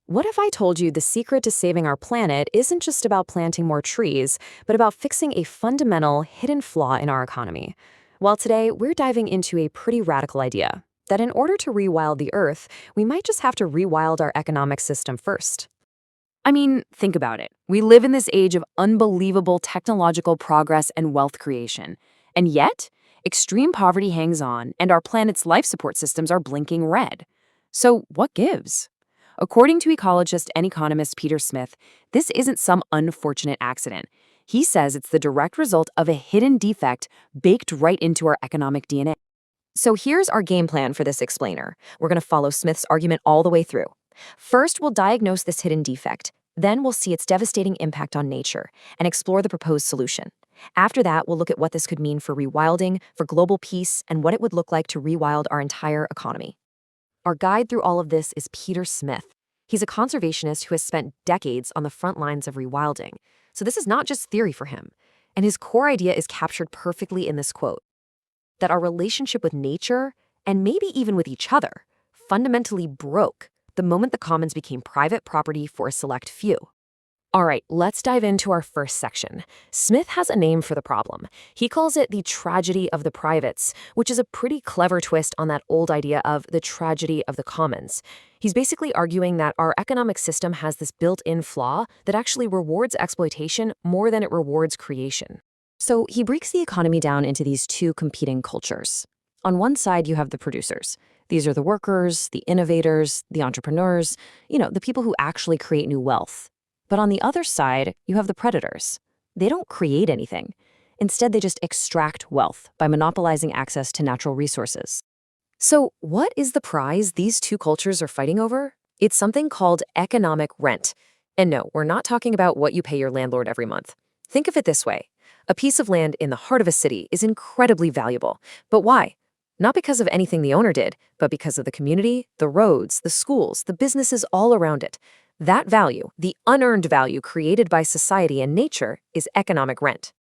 What if I told you the secret to saving our planet isn't just about planting more trees, but about fixing a fundamental, hidden flaw in our economy? Well, today we're diving into a pretty radical idea that in order to rewild the Earth, we might just have to rewild our economic system first. I mean, think about it. We live in this age of unbelievable technological progress and wealth creation. And yet, extreme poverty hangs on, and our planet's life support systems are blinking red. So, what gives? According to ecologist and economist Peter Smith, this isn't some unfortunate accident. He says it's the direct result of a hidden defect baked right into our economic DNA. So here's our game plan for this explainer. We're going to follow Smith's argument all the way through. First, we'll diagnose this hidden defect. Then we'll see its devastating impact on nature and explore the proposed solution. After that, we'll look at what this could mean for rewilding, for global peace, and what it would look like to rewild our entire economy. Our guide through all of this is Peter Smith. He's a conservationist who has spent decades on the front lines of rewilding. So this is not just theory for him. And his core idea is captured perfectly in this quote: that our relationship with nature, and maybe even with each other, fundamentally broke the moment the commons became private property for a select few. All right, let's dive into our first section. Smith has a name for the problem. He calls it the tragedy of the privates, which is a pretty clever twist on that old idea of the tragedy of the commons. He's basically arguing that our economic system has this built-in flaw that actually rewards exploitation more than it rewards creation. So he breaks the economy down into these two competing cultures. On one side, you have the producers. These are the workers, the innovators, the entrepreneurs, the people who actually create new wealth. But on the other side, you have the predators. They don't create anything. Instead, they just extract wealth by monopolizing access to natural resources. So what is the prize these two cultures are fighting over? It's something called economic rent. And no, we're not talking about what you pay your landlord every month. Think of it this way. A piece of land in the heart of a city is incredibly valuable. But why? Not because of anything the owner did, but because of the community, the roads, the schools, the businesses all around it. That value, the unearned value created by society and nature, is economic rent.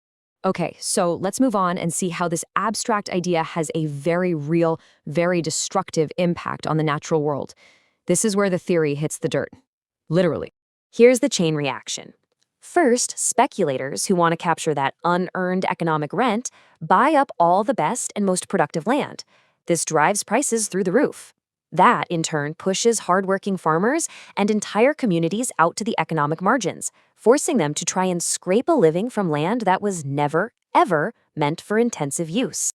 Okay, so let's move on and see how this abstract idea has a very real, very destructive impact on the natural world. This is where the theory hits the dirt. Literally. Here's the chain reaction. First, speculators who want to capture that unearned economic rent buy up all the best and most productive land. This drives prices through the roof. That, in turn, pushes hardworking farmers and entire communities out to the economic margins, forcing them to try and scrape a living from land that was never, ever meant for intensive use.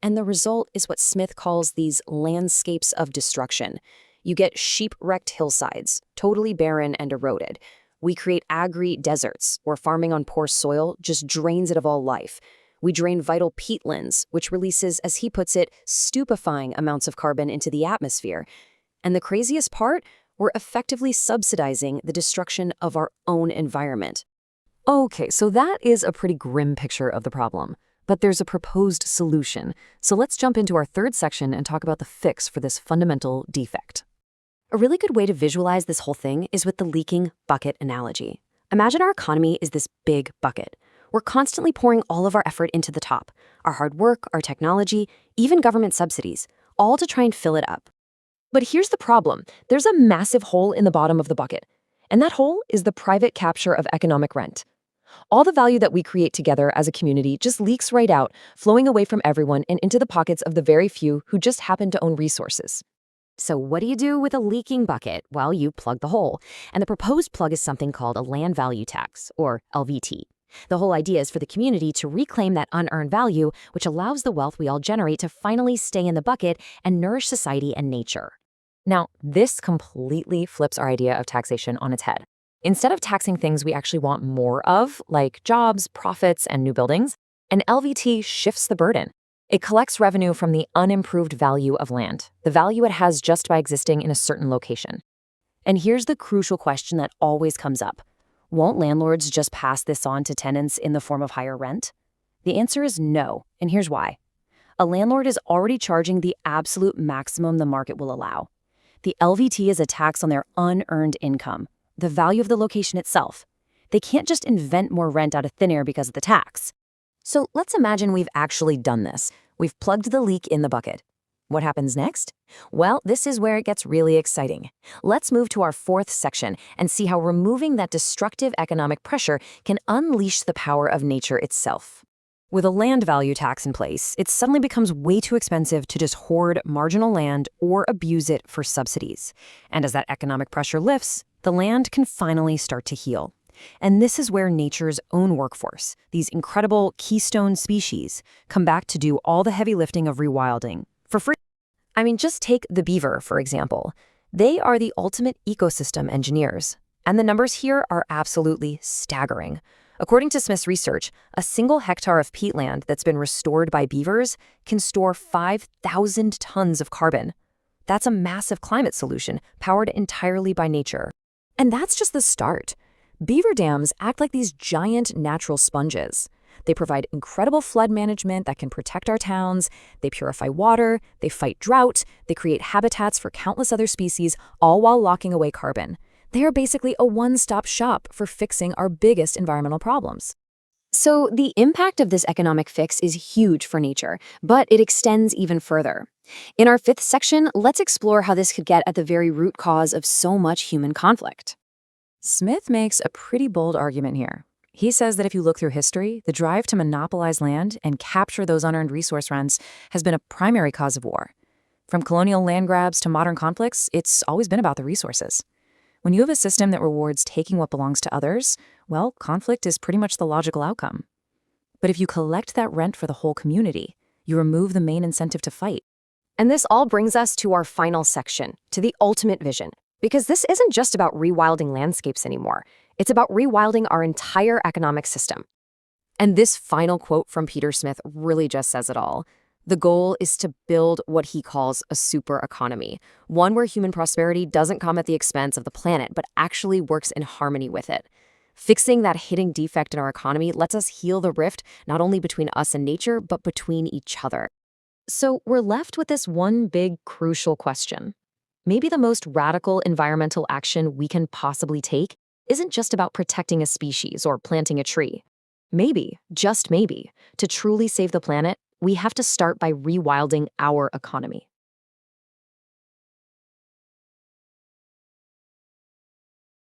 And the result is what Smith calls these landscapes of destruction. You get sheep-wrecked hillsides, totally barren and eroded. We create agri-deserts, where farming on poor soil just drains it of all life. We drain vital peatlands, which releases, as he puts it, stupefying amounts of carbon into the atmosphere. And the craziest part, we're effectively subsidizing the destruction of our own environment. Okay, so that is a pretty grim picture of the problem. But there's a proposed solution. So let's jump into our third section and talk about the fix for this fundamental defect. A really good way to visualize this whole thing is with the leaking bucket analogy. Imagine our economy is this big bucket. We're constantly pouring all of our effort into the top, our hard work, our technology, even government subsidies, all to try and fill it up. But here's the problem. There's a massive hole in the bottom of the bucket, and that hole is the private capture of economic rent. All the value that we create together as a community just leaks right out, flowing away from everyone and into the pockets of the very few who just happen to own resources. So what do you do with a leaking bucket? Well, you plug the hole. And the proposed plug is something called a land value tax, or LVT. The whole idea is for the community to reclaim that unearned value, which allows the wealth we all generate to finally stay in the bucket and nourish society and nature. Now, this completely flips our idea of taxation on its head. Instead of taxing things we actually want more of, like jobs, profits, and new buildings, an LVT shifts the burden. It collects revenue from the unimproved value of land, the value it has just by existing in a certain location. And here's the crucial question that always comes up. Won't landlords just pass this on to tenants in the form of higher rent? The answer is no, and here's why. A landlord is already charging the absolute maximum the market will allow. The LVT is a tax on their unearned income, the value of the location itself. They can't just invent more rent out of thin air because of the tax. So let's imagine we've actually done this. We've plugged the leak in the bucket. What happens next? Well, this is where it gets really exciting. Let's move to our fourth section and see how removing that destructive economic pressure can unleash the power of nature itself. With a land value tax in place, it suddenly becomes way too expensive to just hoard marginal land or abuse it for subsidies. And as that economic pressure lifts, the land can finally start to heal. And this is where nature's own workforce, these incredible keystone species, come back to do all the heavy lifting of rewilding for free. Just take the beaver, for example. They are the ultimate ecosystem engineers. And the numbers here are absolutely staggering. According to Smith's research, a single hectare of peatland that's been restored by beavers can store 5,000 tons of carbon. That's a massive climate solution powered entirely by nature. And that's just the start. Beaver dams act like these giant natural sponges. They provide incredible flood management that can protect our towns, they purify water, they fight drought, they create habitats for countless other species, all while locking away carbon. They are basically a one-stop shop for fixing our biggest environmental problems. So the impact of this economic fix is huge for nature, but it extends even further. In our fifth section, let's explore how this could get at the very root cause of so much human conflict. Smith makes a pretty bold argument here. He says that if you look through history, the drive to monopolize land and capture those unearned resource rents has been a primary cause of war. From colonial land grabs to modern conflicts, it's always been about the resources. When you have a system that rewards taking what belongs to others, well, conflict is pretty much the logical outcome. But if you collect that rent for the whole community, you remove the main incentive to fight. And this all brings us to our final section, to the ultimate vision. Because this isn't just about rewilding landscapes anymore. It's about rewilding our entire economic system. And this final quote from Peter Smith really just says it all. The goal is to build what he calls a super economy, one where human prosperity doesn't come at the expense of the planet, but actually works in harmony with it. Fixing that hidden defect in our economy lets us heal the rift not only between us and nature, but between each other. So we're left with this one big, crucial question. Maybe the most radical environmental action we can possibly take isn't just about protecting a species or planting a tree. Maybe, just maybe, to truly save the planet, we have to start by rewilding our economy.